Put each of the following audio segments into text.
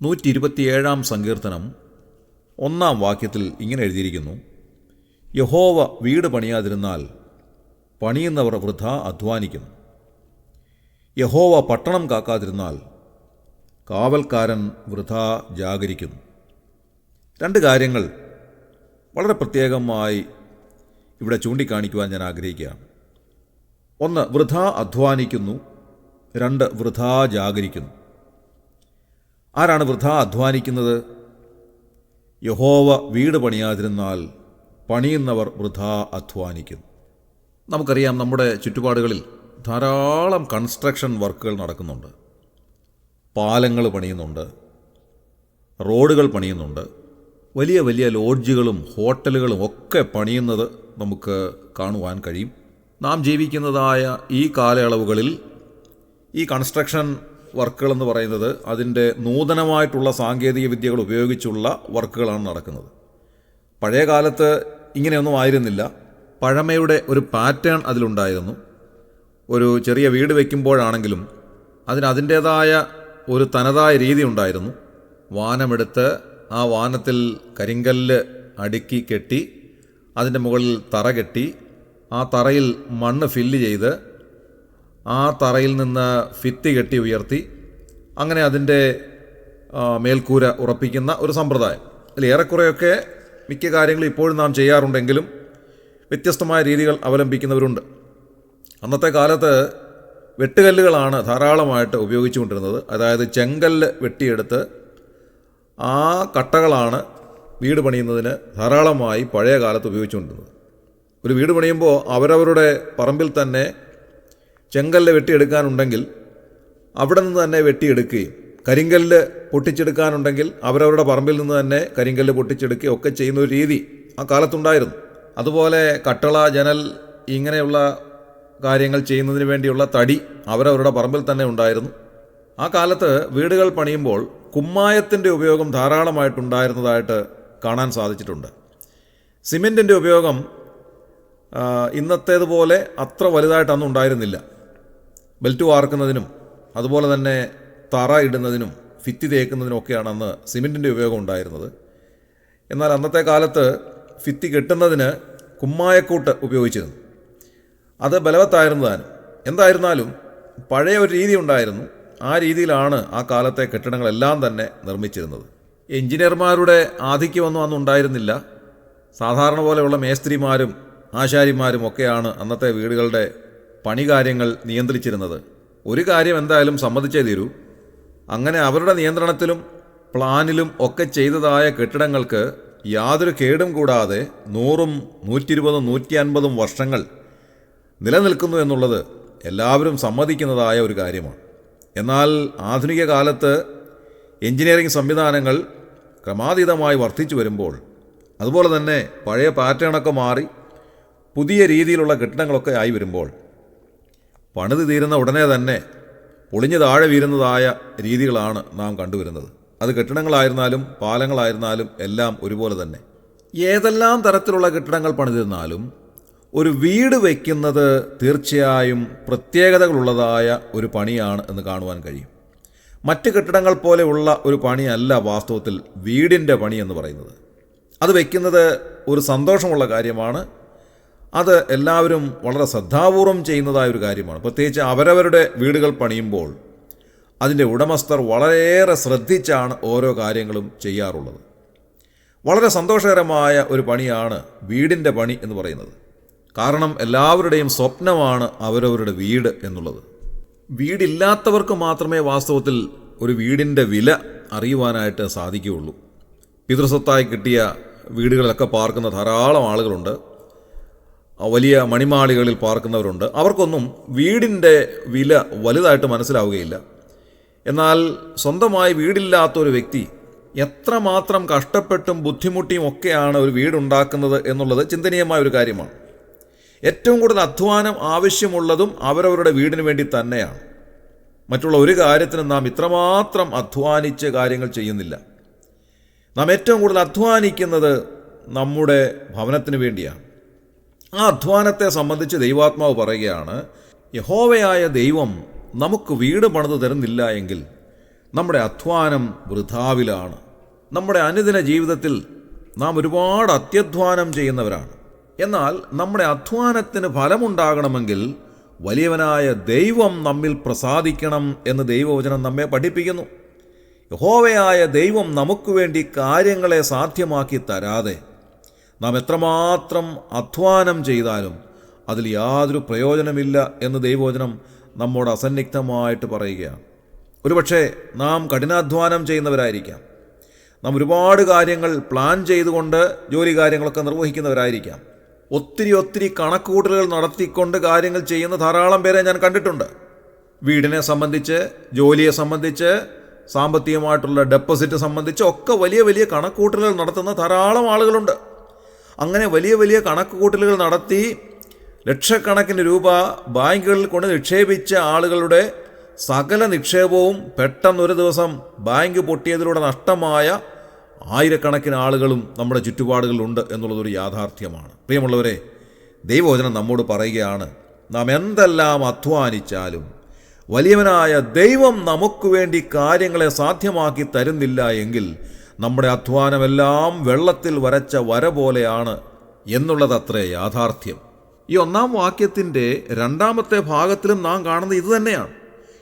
127 സങ്കീർത്തനം 1 ഇങ്ങനെ എഴുതിയിരിക്കുന്നു: യഹോവ വീട് പണിയാതിരുന്നാൽ പണിയുന്നവർ വൃഥാ അധ്വാനിക്കുന്നു. യഹോവ പട്ടണം കാക്കാതിരുന്നാൽ കാവൽക്കാരൻ വൃഥാ ജാഗരിക്കുന്നു. 2 കാര്യങ്ങൾ വളരെ പ്രത്യേകമായി ഇവിടെ ചൂണ്ടിക്കാണിക്കുവാൻ ഞാൻ ആഗ്രഹിക്കുകയാണ്. 1, വൃഥാ അധ്വാനിക്കുന്നു. 2, വൃഥാ ജാഗരിക്കുന്നു. ആരാണ് വൃഥാ അധ്വാനിക്കുന്നത്? യഹോവ വീട് പണിയാതിരുന്നാൽ പണിയുന്നവർ വൃഥാ അധ്വാനിക്കുന്നു. നമുക്കറിയാം, നമ്മുടെ ചുറ്റുപാടുകളിൽ ധാരാളം കൺസ്ട്രക്ഷൻ വർക്കുകൾ നടക്കുന്നുണ്ട്. പാലങ്ങൾ പണിയുന്നുണ്ട്, റോഡുകൾ പണിയുന്നുണ്ട്, വലിയ വലിയ ലോഡ്ജുകളും ഹോട്ടലുകളും ഒക്കെ പണിയുന്നത് നമുക്ക് കാണുവാൻ കഴിയും. നാം ജീവിക്കുന്നതായ ഈ കാലയളവുകളിൽ ഈ കൺസ്ട്രക്ഷൻ വർക്കുകളെന്ന് പറയുന്നത് അതിൻ്റെ നൂതനമായിട്ടുള്ള സാങ്കേതിക വിദ്യകൾ ഉപയോഗിച്ചുള്ള വർക്കുകളാണ് നടക്കുന്നത്. പഴയ കാലത്ത് ഇങ്ങനെയൊന്നും ആയിരുന്നില്ല. പഴമയുടെ ഒരു പാറ്റേൺ അതിലുണ്ടായിരുന്നു. ഒരു ചെറിയ വീട് വയ്ക്കുമ്പോഴാണെങ്കിലും അതിൻ്റേതായ ഒരു തനതായ രീതി ഉണ്ടായിരുന്നു. വാനമെടുത്ത് ആ വാനത്തിൽ കരിങ്കല്ല് അടുക്കി കെട്ടി അതിൻ്റെ മുകളിൽ തറ കെട്ടി ആ തറയിൽ മണ്ണ് ഫില്ല് ചെയ്ത് ആ തറയിൽ നിന്ന് ഭിത്തി കെട്ടി ഉയർത്തി അങ്ങനെ അതിൻ്റെ മേൽക്കൂര ഉറപ്പിക്കുന്ന ഒരു സമ്പ്രദായം. അതിൽ ഏറെക്കുറെയൊക്കെ മിക്ക കാര്യങ്ങളും ഇപ്പോഴും നാം ചെയ്യാറുണ്ടെങ്കിലും വ്യത്യസ്തമായ രീതികൾ അവലംബിക്കുന്നവരുണ്ട്. അന്നത്തെ കാലത്ത് വെട്ടുകല്ലുകളാണ് ധാരാളമായിട്ട് ഉപയോഗിച്ചുകൊണ്ടിരുന്നത്. അതായത് ചെങ്കല്ല് വെട്ടിയെടുത്ത് ആ കട്ടകളാണ് വീട് പണിയുന്നതിന് ധാരാളമായി പഴയ കാലത്ത് ഉപയോഗിച്ചുകൊണ്ടിരുന്നത്. ഒരു വീട് പണിയുമ്പോൾ അവരവരുടെ പറമ്പിൽ തന്നെ ചെങ്കല്ല് വെട്ടിയെടുക്കാനുണ്ടെങ്കിൽ അവിടെ നിന്ന് തന്നെ വെട്ടിയെടുക്കുകയും കരിങ്കല്ല് പൊട്ടിച്ചെടുക്കാനുണ്ടെങ്കിൽ അവരവരുടെ പറമ്പിൽ നിന്ന് തന്നെ കരിങ്കല്ല് പൊട്ടിച്ചെടുക്കുകയും ഒക്കെ ചെയ്യുന്ന ഒരു രീതി ആ കാലത്തുണ്ടായിരുന്നു. അതുപോലെ കട്ടള, ജനൽ ഇങ്ങനെയുള്ള കാര്യങ്ങൾ ചെയ്യുന്നതിന് വേണ്ടിയുള്ള തടി അവരവരുടെ പറമ്പിൽ തന്നെ ഉണ്ടായിരുന്നു. ആ കാലത്ത് വീടുകൾ പണിയുമ്പോൾ കുമ്മായത്തിൻ്റെ ഉപയോഗം ധാരാളമായിട്ടുണ്ടായിരുന്നതായിട്ട് കാണാൻ സാധിച്ചിട്ടുണ്ട്. സിമെൻറ്റിൻ്റെ ഉപയോഗം ഇന്നത്തേതുപോലെ അത്ര വലുതായിട്ടൊന്നും ഉണ്ടായിരുന്നില്ല. ബെൽറ്റ് വാർക്കുന്നതിനും അതുപോലെ തന്നെ തറ ഇടുന്നതിനും ഭിത്തി തേക്കുന്നതിനും ഒക്കെയാണ് അന്ന് സിമെൻറ്റിൻ്റെ ഉപയോഗം ഉണ്ടായിരുന്നത്. എന്നാൽ അന്നത്തെ കാലത്ത് ഭിത്തി കെട്ടുന്നതിന് കുമ്മായക്കൂട്ട് ഉപയോഗിച്ചിരുന്നു. അത് ബലവത്തായിരുന്നതാണ്. എന്തായിരുന്നാലും പഴയ ഒരു രീതി ഉണ്ടായിരുന്നു. ആ രീതിയിലാണ് ആ കാലത്തെ കെട്ടിടങ്ങളെല്ലാം തന്നെ നിർമ്മിച്ചിരുന്നത്. എഞ്ചിനീയർമാരുടെ ആധിക്യമൊന്നും അന്ന് ഉണ്ടായിരുന്നില്ല. സാധാരണ പോലെയുള്ള മേസ്ത്രിമാരും ആശാരിമാരും ഒക്കെയാണ് അന്നത്തെ വീടുകളുടെ പണി കാര്യങ്ങൾ നിയന്ത്രിച്ചിരുന്നത്. ഒരു കാര്യം എന്തായാലും സമ്മതിച്ചേ തീരൂ, അങ്ങനെ അവരുടെ നിയന്ത്രണത്തിലും പ്ലാനിലും ഒക്കെ ചെയ്തതായ കെട്ടിടങ്ങൾക്ക് യാതൊരു കേടും കൂടാതെ 100ഉം 120ഉം 150ഉം വർഷങ്ങൾ നിലനിൽക്കുന്നു എന്നുള്ളത് എല്ലാവരും സമ്മതിക്കുന്നതായ ഒരു കാര്യമാണ്. എന്നാൽ ആധുനിക കാലത്ത് എഞ്ചിനീയറിംഗ് സംവിധാനങ്ങൾ ക്രമാതീതമായി വർദ്ധിച്ചു വരുമ്പോൾ, അതുപോലെ തന്നെ പഴയ പാറ്റേണൊക്കെ മാറി പുതിയ രീതിയിലുള്ള കെട്ടിടങ്ങളൊക്കെ ആയി വരുമ്പോൾ പണിത് തീരുന്ന ഉടനെ തന്നെ പൊളിഞ്ഞു താഴെ വീരുന്നതായ രീതികളാണ് നാം കണ്ടുവരുന്നത്. അത് കെട്ടിടങ്ങളായിരുന്നാലും പാലങ്ങളായിരുന്നാലും എല്ലാം ഒരുപോലെ തന്നെ. ഏതെല്ലാം തരത്തിലുള്ള കെട്ടിടങ്ങൾ പണിതിരുന്നാലും ഒരു വീട് വയ്ക്കുന്നത് തീർച്ചയായും പ്രത്യേകതകളുള്ളതായ ഒരു പണിയാണ് എന്ന് കാണുവാൻ കഴിയും. മറ്റ് കെട്ടിടങ്ങൾ പോലെയുള്ള ഒരു പണിയല്ല വാസ്തവത്തിൽ വീടിൻ്റെ പണി എന്ന് പറയുന്നത്. അത് വയ്ക്കുന്നത് ഒരു സന്തോഷമുള്ള കാര്യമാണ്. അത് എല്ലാവരും വളരെ ശ്രദ്ധാപൂർവം ചെയ്യുന്നതായ ഒരു കാര്യമാണ്. പ്രത്യേകിച്ച് അവരവരുടെ വീടുകൾ പണിയുമ്പോൾ അതിൻ്റെ ഉടമസ്ഥർ വളരെയേറെ ശ്രദ്ധിച്ചാണ് ഓരോ കാര്യങ്ങളും ചെയ്യാറുള്ളത്. വളരെ സന്തോഷകരമായ ഒരു പണിയാണ് വീടിൻ്റെ പണി എന്ന് പറയുന്നത്. കാരണം എല്ലാവരുടെയും സ്വപ്നമാണ് അവരവരുടെ വീട് എന്നുള്ളത്. വീടില്ലാത്തവർക്ക് മാത്രമേ വാസ്തവത്തിൽ ഒരു വീടിൻ്റെ വില അറിയുവാനായിട്ട് സാധിക്കുകയുള്ളൂ. പിതൃസ്വത്തായി കിട്ടിയ വീടുകളിലൊക്കെ പാർക്കുന്ന ധാരാളം ആളുകളുണ്ട്. വലിയ മണിമാളികളിൽ പാർക്കുന്നവരുണ്ട്. അവർക്കൊന്നും വീടിൻ്റെ വില വലുതായിട്ട് മനസ്സിലാവുകയില്ല. എന്നാൽ സ്വന്തമായി വീടില്ലാത്തൊരു വ്യക്തി എത്രമാത്രം കഷ്ടപ്പെട്ടും ബുദ്ധിമുട്ടിയും ഒക്കെയാണ് ഒരു വീടുണ്ടാക്കുന്നത് എന്നുള്ളത് ചിന്തനീയമായ ഒരു കാര്യമാണ്. ഏറ്റവും കൂടുതൽ അധ്വാനം ആവശ്യമുള്ളതും അവരവരുടെ വീടിന് വേണ്ടി തന്നെയാണ്. മറ്റുള്ള ഒരു കാര്യത്തിനും നാം ഇത്രമാത്രം അധ്വാനിച്ച് കാര്യങ്ങൾ ചെയ്യുന്നില്ല. നാം ഏറ്റവും കൂടുതൽ അധ്വാനിക്കുന്നത് നമ്മുടെ ഭവനത്തിന് വേണ്ടിയാണ്. ആ അധ്വാനത്തെ സംബന്ധിച്ച് ദൈവാത്മാവ് പറയുകയാണ്, യഹോവയായ ദൈവം നമുക്ക് വീട് പണിത് തരുന്നില്ല എങ്കിൽ നമ്മുടെ അധ്വാനം വൃഥാവിലാണ്. നമ്മുടെ അനുദിന ജീവിതത്തിൽ നാം ഒരുപാട് അത്യധ്വാനം ചെയ്യുന്നവരാണ്. എന്നാൽ നമ്മുടെ അധ്വാനത്തിന് ഫലമുണ്ടാകണമെങ്കിൽ വലിയവനായ ദൈവം നമ്മിൽ പ്രസാദിക്കണം എന്ന് ദൈവവചനം നമ്മെ പഠിപ്പിക്കുന്നു. യഹോവയായ ദൈവം നമുക്ക് വേണ്ടി കാര്യങ്ങളെ സാധ്യമാക്കി തരാതെ നാം എത്രമാത്രം അധ്വാനം ചെയ്താലും അതിൽ യാതൊരു പ്രയോജനമില്ല എന്ന് ദൈവവചനം നമ്മോട് അസന്നിഗ്ധമായിട്ട് പറയുകയാണ്. ഒരുപക്ഷെ നാം കഠിനാധ്വാനം ചെയ്യുന്നവരായിരിക്കാം. നാം ഒരുപാട് കാര്യങ്ങൾ പ്ലാൻ ചെയ്തുകൊണ്ട് ജോലി കാര്യങ്ങളൊക്കെ നിർവഹിക്കുന്നവരായിരിക്കാം. ഒത്തിരി കണക്കുകൂട്ടലുകൾ നടത്തിക്കൊണ്ട് കാര്യങ്ങൾ ചെയ്യുന്ന ധാരാളം പേരെ ഞാൻ കണ്ടിട്ടുണ്ട്. വീടിനെ സംബന്ധിച്ച്, ജോലിയെ സംബന്ധിച്ച്, സാമ്പത്തികമായിട്ടുള്ള ഡെപ്പോസിറ്റ് സംബന്ധിച്ച് ഒക്കെ വലിയ കണക്കുകൂട്ടലുകൾ നടത്തുന്ന ധാരാളം ആളുകളുണ്ട്. അങ്ങനെ വലിയ കണക്കുകൂട്ടലുകൾ നടത്തി ലക്ഷക്കണക്കിന് രൂപ ബാങ്കുകളിൽ കൊണ്ട് നിക്ഷേപിച്ച ആളുകളുടെ സകല നിക്ഷേപവും പെട്ടെന്നൊരു ദിവസം ബാങ്ക് പൊട്ടിയതിലൂടെ നഷ്ടമായ ആയിരക്കണക്കിന് ആളുകളും നമ്മുടെ ചുറ്റുപാടുകളിലുണ്ട് എന്നുള്ളതൊരു യാഥാർത്ഥ്യമാണ്. പ്രിയമുള്ളവരെ, ദൈവവചനം നമ്മോട് പറയുകയാണ്, നാം എന്തെല്ലാം അധ്വാനിച്ചാലും വലിയവനായ ദൈവം നമുക്ക് വേണ്ടി കാര്യങ്ങളെ സാധ്യമാക്കി തരുന്നില്ല എങ്കിൽ നമ്മുടെ അധ്വാനമെല്ലാം വെള്ളത്തിൽ വരച്ച വര പോലെയാണ് എന്നുള്ളതത്രേ യാഥാർത്ഥ്യം. ഈ 1-ാം വാക്യത്തിൻ്റെ 2-ാമത്തെ ഭാഗത്തിലും നാം കാണുന്നത് ഇതുതന്നെയാണ്.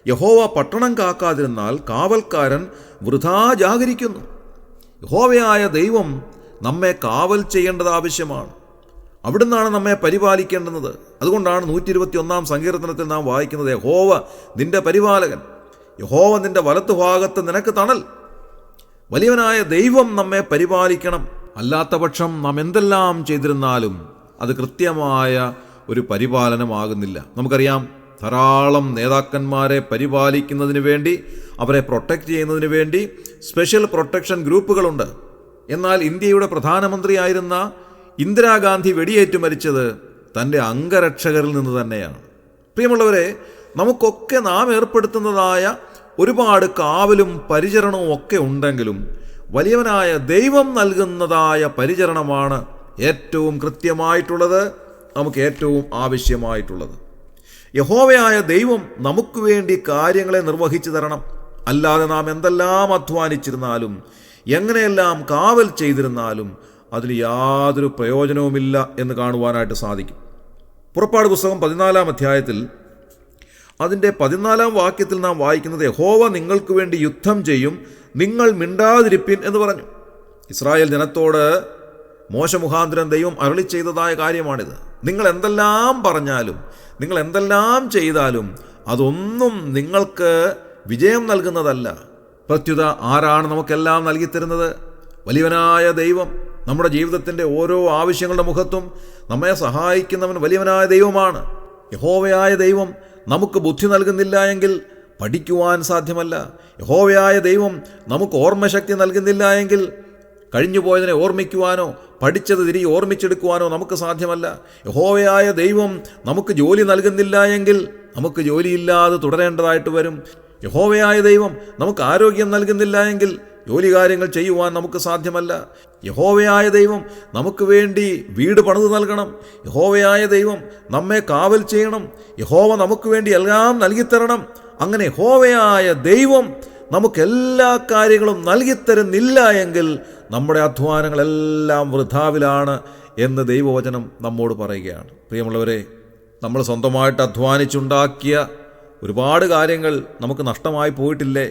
യഹോവ പട്ടണം കാക്കാതിരുന്നാൽ കാവൽക്കാരൻ വൃഥാ ജാഗരിക്കുന്നു. യഹോവയായ ദൈവം നമ്മെ കാവൽ ചെയ്യേണ്ടത് ആവശ്യമാണ്. അവിടുന്നാണ് നമ്മെ പരിപാലിക്കേണ്ടുന്നത്. അതുകൊണ്ടാണ് 121-ാം സങ്കീർത്തനത്തിൽ നാം വായിക്കുന്നത്, യഹോവ നിന്റെ പരിപാലകൻ, യഹോവ നിന്റെ വലത്തുഭാഗത്ത് നിനക്ക് തണൽ. വലിയവനായ ദൈവം നമ്മെ പരിപാലിക്കണം. അല്ലാത്ത പക്ഷം നാം എന്തെല്ലാം ചെയ്തിരുന്നാലും അത് കൃത്യമായ ഒരു പരിപാലനമാകുന്നില്ല. നമുക്കറിയാം, ധാരാളം നേതാക്കന്മാരെ പരിപാലിക്കുന്നതിന് വേണ്ടി, അവരെ പ്രൊട്ടക്റ്റ് ചെയ്യുന്നതിന് വേണ്ടി സ്പെഷ്യൽ പ്രൊട്ടക്ഷൻ ഗ്രൂപ്പുകളുണ്ട്. എന്നാൽ ഇന്ത്യയുടെ പ്രധാനമന്ത്രിയായിരുന്ന ഇന്ദിരാഗാന്ധി വെടിയേറ്റു മരിച്ചത് തൻ്റെ അംഗരക്ഷകരിൽ നിന്ന് തന്നെയാണ്. പ്രിയമുള്ളവരെ, നമുക്കൊക്കെ നാം ഏർപ്പെടുത്തുന്നതായ ഒരുപാട് കാവലും പരിചരണവും ഒക്കെ ഉണ്ടെങ്കിലും വലിയവനായ ദൈവം നൽകുന്നതായ പരിചരണമാണ് ഏറ്റവും കൃത്യമായിട്ടുള്ളത്, നമുക്ക് ഏറ്റവും ആവശ്യമായിട്ടുള്ളത്. യഹോവയായ ദൈവം നമുക്ക് വേണ്ടി കാര്യങ്ങളെ നിർവഹിച്ചു തരണം. അല്ലാതെ നാം എന്തെല്ലാം അധ്വാനിച്ചിരുന്നാലും എങ്ങനെയെല്ലാം കാവൽ ചെയ്തിരുന്നാലും അതിൽ യാതൊരു പ്രയോജനവുമില്ല എന്ന് കാണുവാനായിട്ട് സാധിക്കും. പുറപ്പാട് പുസ്തകം 14-ാം അധ്യായത്തിൽ അതിൻ്റെ 14-ാം വാക്യത്തിൽ നാം വായിക്കുന്നത്, യഹോവ നിങ്ങൾക്ക് വേണ്ടി യുദ്ധം ചെയ്യും, നിങ്ങൾ മിണ്ടാതിരിപ്പിൻ എന്ന് പറഞ്ഞു. ഇസ്രായേൽ ജനത്തോട് മോശ മുഖാന്തരം ദൈവം അരുളി ചെയ്തതായ കാര്യമാണിത്. നിങ്ങൾ എന്തെല്ലാം പറഞ്ഞാലും, നിങ്ങൾ എന്തെല്ലാം ചെയ്താലും അതൊന്നും നിങ്ങൾക്ക് വിജയം നൽകുന്നതല്ല. പ്രത്യുത ആരാണ് നമുക്കെല്ലാം നൽകിത്തരുന്നത്? വലിയവനായ ദൈവം. നമ്മുടെ ജീവിതത്തിൻ്റെ ഓരോ ആവശ്യങ്ങളുടെ മുഖത്തും നമ്മെ സഹായിക്കുന്നവൻ വലിയവനായ ദൈവമാണ്. യഹോവയായ ദൈവം നമുക്ക് ബുദ്ധി നൽകുന്നില്ല എങ്കിൽ പഠിക്കുവാൻ സാധ്യമല്ല. യഹോവയായ ദൈവം നമുക്ക് ഓർമ്മശക്തി നൽകുന്നില്ല എങ്കിൽ കഴിഞ്ഞു പോയതിനെ ഓർമ്മിക്കുവാനോ പഠിച്ചത് തിരികെ ഓർമ്മിച്ചെടുക്കുവാനോ നമുക്ക് സാധ്യമല്ല. യഹോവയായ ദൈവം നമുക്ക് ജോലി നൽകുന്നില്ല എങ്കിൽ നമുക്ക് ജോലിയില്ലാതെ തുടരേണ്ടതായിട്ട് വരും. യഹോവയായ ദൈവം നമുക്ക് ആരോഗ്യം നൽകുന്നില്ല എങ്കിൽ ജോലി കാര്യങ്ങൾ ചെയ്യുവാൻ നമുക്ക് സാധ്യമല്ല. യഹോവയായ ദൈവം നമുക്ക് വേണ്ടി വീട് പണിത് നൽകണം. യഹോവയായ ദൈവം നമ്മെ കാവൽ ചെയ്യണം. യഹോവ നമുക്ക് വേണ്ടി എല്ലാം നൽകിത്തരണം. അങ്ങനെ യഹോവയായ ദൈവം നമുക്കെല്ലാ കാര്യങ്ങളും നൽകിത്തരുന്നില്ല എങ്കിൽ നമ്മുടെ അധ്വാനങ്ങളെല്ലാം വൃഥാവിലാണ് എന്ന് ദൈവവചനം നമ്മോട് പറയുകയാണ്. പ്രിയമുള്ളവരെ, നമ്മൾ സ്വന്തമായിട്ട് അധ്വാനിച്ചുണ്ടാക്കിയ ഒരുപാട് കാര്യങ്ങൾ നമുക്ക് നഷ്ടമായി പോയിട്ടില്ലേ?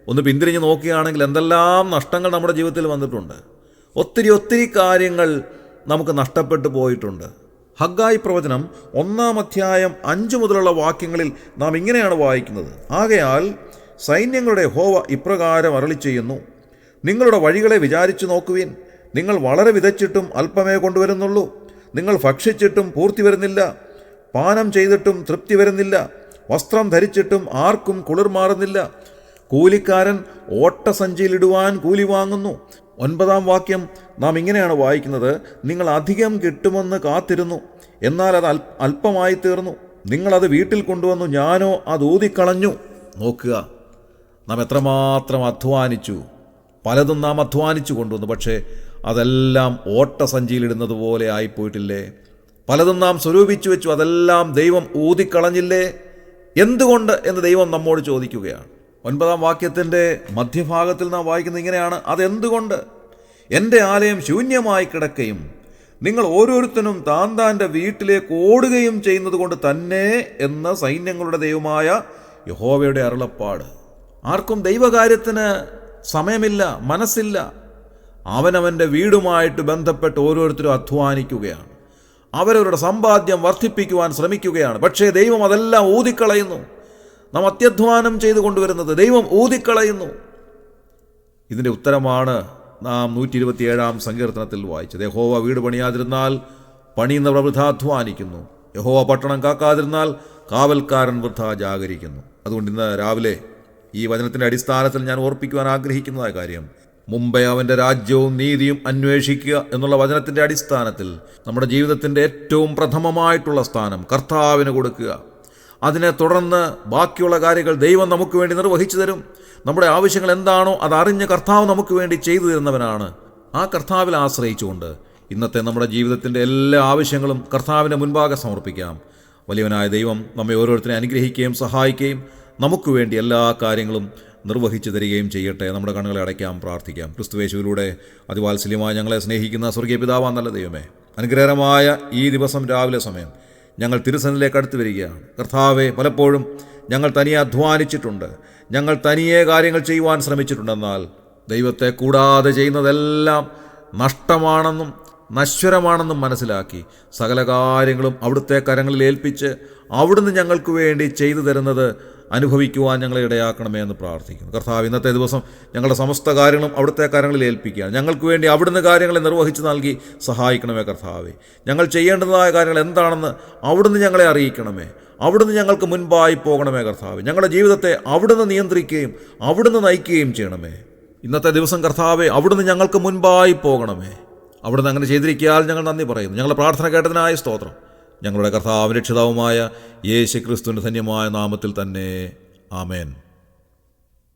ഒന്ന് പിന്തിരിഞ്ഞ് നോക്കുകയാണെങ്കിൽ എന്തെല്ലാം നഷ്ടങ്ങൾ നമ്മുടെ ജീവിതത്തിൽ വന്നിട്ടുണ്ട്. ഒത്തിരി കാര്യങ്ങൾ നമുക്ക് നഷ്ടപ്പെട്ടു പോയിട്ടുണ്ട്. ഹഗ്ഗായി പ്രവചനം 1-ാം അധ്യായം 5 മുതലുള്ള വാക്യങ്ങളിൽ നാം ഇങ്ങനെയാണ് വായിക്കുന്നത്, ആകയാൽ സൈന്യങ്ങളുടെ യഹോവ ഇപ്രകാരം അരുളി ചെയ്യുന്നു, നിങ്ങളുടെ വഴികളെ വിചാരിച്ചു നോക്കുവിൻ. നിങ്ങൾ വളരെ വിതച്ചിട്ടും അല്പമേ കൊണ്ടുവരുന്നുള്ളൂ. നിങ്ങൾ ഭക്ഷിച്ചിട്ടും പൂർത്തി വരുന്നില്ല. പാനം ചെയ്തിട്ടും തൃപ്തി വരുന്നില്ല. വസ്ത്രം ധരിച്ചിട്ടും ആർക്കും കുളിർ മാറുന്നില്ല. കൂലിക്കാരൻ ഓട്ടസഞ്ചിയിലിടുവാൻ കൂലി വാങ്ങുന്നു. 9-ാം വാക്യം നാം ഇങ്ങനെയാണ് വായിക്കുന്നത്, നിങ്ങൾ അധികം കിട്ടുമെന്ന് കാത്തിരുന്നു, എന്നാൽ അത് അല്പമായി തീർന്നു. നിങ്ങളത് വീട്ടിൽ കൊണ്ടുവന്നു, ഞാനോ അത് ഊതിക്കളഞ്ഞു. നോക്കുക, നാം എത്രമാത്രം അധ്വാനിച്ചു. പലതും നാം അധ്വാനിച്ചു കൊണ്ടുവന്നു, പക്ഷേ അതെല്ലാം ഓട്ടസഞ്ചിയിലിടുന്നത് പോലെ ആയിപ്പോയിട്ടില്ലേ? പലതും നാം സ്വരൂപിച്ചു വെച്ചു, അതെല്ലാം ദൈവം ഊതിക്കളഞ്ഞില്ലേ? എന്തുകൊണ്ട് എന്ന് ദൈവം നമ്മോട് ചോദിക്കുകയാണ്. 9-ാം വാക്യത്തിൻ്റെ മധ്യഭാഗത്തിൽ നാം വായിക്കുന്നത് ഇങ്ങനെയാണ്: അതെന്തുകൊണ്ട് എൻ്റെ ആലയം ശൂന്യമായി കിടക്കുകയും നിങ്ങൾ ഓരോരുത്തരും താൻ താൻ്റെ വീട്ടിലേക്ക് ഓടുകയും ചെയ്യുന്നത് കൊണ്ട് തന്നെ എന്ന സൈന്യങ്ങളുടെ ദൈവമായ യഹോവയുടെ അരുളപ്പാട്. ആർക്കും ദൈവകാര്യത്തിന് സമയമില്ല, മനസ്സില്ല. അവനവൻ്റെ വീടുമായിട്ട് ബന്ധപ്പെട്ട് ഓരോരുത്തരും അധ്വാനിക്കുകയാണ്. അവരവരുടെ സമ്പാദ്യം വർദ്ധിപ്പിക്കുവാൻ ശ്രമിക്കുകയാണ്. പക്ഷേ ദൈവം അതെല്ലാം ഊതിക്കളയുന്നു. നാം അത്യധ്വാനം ചെയ്തു കൊണ്ടുവരുന്നത് ദൈവം ഊതിക്കളയുന്നു. ഇതിൻ്റെ ഉത്തരമാണ് നാം 127-ാം സങ്കീർത്തനത്തിൽ വായിച്ചത്: യഹോവ വീട് പണിയാതിരുന്നാൽ പണിയുന്നവർ വൃഥാ അധ്വാനിക്കുന്നു, യഹോവ പട്ടണം കാക്കാതിരുന്നാൽ കാവൽക്കാരൻ വൃഥാ ജാഗരിക്കുന്നു. അതുകൊണ്ട് ഇന്ന് രാവിലെ ഈ വചനത്തിൻ്റെ അടിസ്ഥാനത്തിൽ ഞാൻ ഓർപ്പിക്കുവാൻ ആഗ്രഹിക്കുന്നതായ കാര്യം, മുമ്പേ അവൻ്റെ രാജ്യവും നീതിയും അന്വേഷിക്കുക എന്നുള്ള വചനത്തിൻ്റെ അടിസ്ഥാനത്തിൽ നമ്മുടെ ജീവിതത്തിൻ്റെ ഏറ്റവും പ്രഥമമായിട്ടുള്ള സ്ഥാനം കർത്താവിന് കൊടുക്കുക. അതിനെ തുടർന്ന് ബാക്കിയുള്ള കാര്യങ്ങൾ ദൈവം നമുക്ക് വേണ്ടി നിർവഹിച്ചു തരും. നമ്മുടെ ആവശ്യങ്ങൾ എന്താണോ അതറിഞ്ഞ് കർത്താവ് നമുക്ക് വേണ്ടി ചെയ്തു തരുന്നവനാണ്. ആ കർത്താവിൽ ആശ്രയിച്ചുകൊണ്ട് ഇന്നത്തെ നമ്മുടെ ജീവിതത്തിൻ്റെ എല്ലാ ആവശ്യങ്ങളും കർത്താവിൻ്റെ മുൻപാകെ സമർപ്പിക്കാം. വലിയവനായ ദൈവം നമ്മെ ഓരോരുത്തരെ അനുഗ്രഹിക്കുകയും സഹായിക്കുകയും നമുക്ക് വേണ്ടി എല്ലാ കാര്യങ്ങളും നിർവഹിച്ചു തരികയും ചെയ്യട്ടെ. നമ്മുടെ കണ്ണുകളെ അടയ്ക്കാം, പ്രാർത്ഥിക്കാം. ക്രിസ്തുയേശുവിലൂടെ അതിവാത്സല്യമായി ഞങ്ങളെ സ്നേഹിക്കുന്ന സ്വർഗീയ പിതാവാം നല്ല ദൈവമേ, അനുഗ്രഹകരമായ ഈ ദിവസം രാവിലെ സമയം ഞങ്ങൾ തിരുസന്നിധിയിലേക്ക് അടുത്ത് വരികയാണ്. കർത്താവെ, പലപ്പോഴും ഞങ്ങൾ തനിയെ അധ്വാനിച്ചിട്ടുണ്ട്, ഞങ്ങൾ തനിയെ കാര്യങ്ങൾ ചെയ്യുവാൻ ശ്രമിച്ചിട്ടുണ്ടെന്നാൽ ദൈവത്തെ കൂടാതെ ചെയ്യുന്നതെല്ലാം നഷ്ടമാണെന്നും നശ്വരമാണെന്നും മനസ്സിലാക്കി സകല കാര്യങ്ങളും അവിടുത്തെ കരങ്ങളിൽ ഏൽപ്പിച്ച് അവിടുന്ന് ഞങ്ങൾക്ക് വേണ്ടി ചെയ്തു തരുന്നത് അനുഭവിക്കുവാൻ ഞങ്ങളെ ഇടയാക്കണമേ എന്ന് പ്രാർത്ഥിക്കുന്നു. കർത്താവ്, ഇന്നത്തെ ദിവസം ഞങ്ങളുടെ സമസ്ത കാര്യങ്ങളും അവിടുത്തെ കരങ്ങളിൽ ഏൽപ്പിക്കുകയാണ്. ഞങ്ങൾക്ക് വേണ്ടി അവിടുന്ന് കാര്യങ്ങളെ നിർവഹിച്ച് നൽകി സഹായിക്കണമേ കർത്താവേ. ഞങ്ങൾ ചെയ്യേണ്ടതായ കാര്യങ്ങൾ എന്താണെന്ന് അവിടുന്ന് ഞങ്ങളെ അറിയിക്കണമേ. അവിടുന്ന് ഞങ്ങൾക്ക് മുൻപായി പോകണമേ കർത്താവേ. ഞങ്ങളുടെ ജീവിതത്തെ അവിടുന്ന് നിയന്ത്രിക്കുകയും അവിടുന്ന് നയിക്കുകയും ചെയ്യണമേ. ഇന്നത്തെ ദിവസം കർത്താവേ, അവിടുന്ന് ഞങ്ങൾക്ക് മുൻപായി പോകണമേ. അവിടുന്ന് അങ്ങനെ ചെയ്തിരിക്കാൻ ഞങ്ങൾ നന്ദി പറയുന്നു. ഞങ്ങളുടെ പ്രാർത്ഥന കേട്ടതിനായ സ്തോത്രം. ഞങ്ങളുടെ കർത്താവും രക്ഷിതാവുമായ യേശു ക്രിസ്തുവിൻ്റെ ധന്യമായ നാമത്തിൽ തന്നെ. ആമേൻ.